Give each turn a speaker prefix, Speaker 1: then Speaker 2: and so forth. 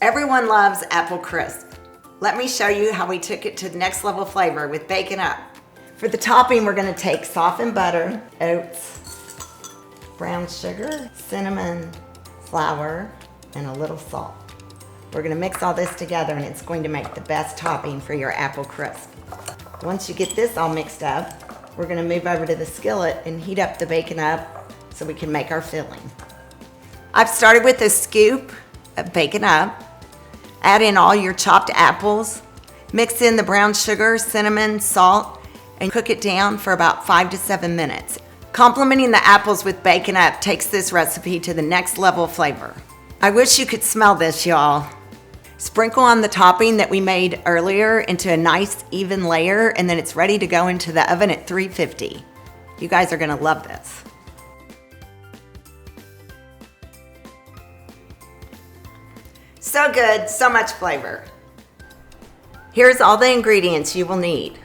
Speaker 1: Everyone loves apple crisp. Let me show you how we took it to the next level flavor with Bacon Up. For the topping, we're gonna take softened butter, oats, brown sugar, cinnamon, flour, and a little salt. We're gonna mix all this together and it's going to make the best topping for your apple crisp. Once you get this all mixed up, we're gonna move over to the skillet and heat up the Bacon Up so we can make our filling. I've started with a scoop of Bacon Up. Add in all your chopped apples, mix in the brown sugar, cinnamon, salt, and cook it down for about 5 to 7 minutes. Complementing the apples with Bacon Up takes this recipe to the next level flavor. I wish you could smell this, y'all. Sprinkle on the topping that we made earlier into a nice even layer, and then it's ready to go into the oven at 350. You guys are gonna love this. So good, so much flavor. Here's all the ingredients you will need.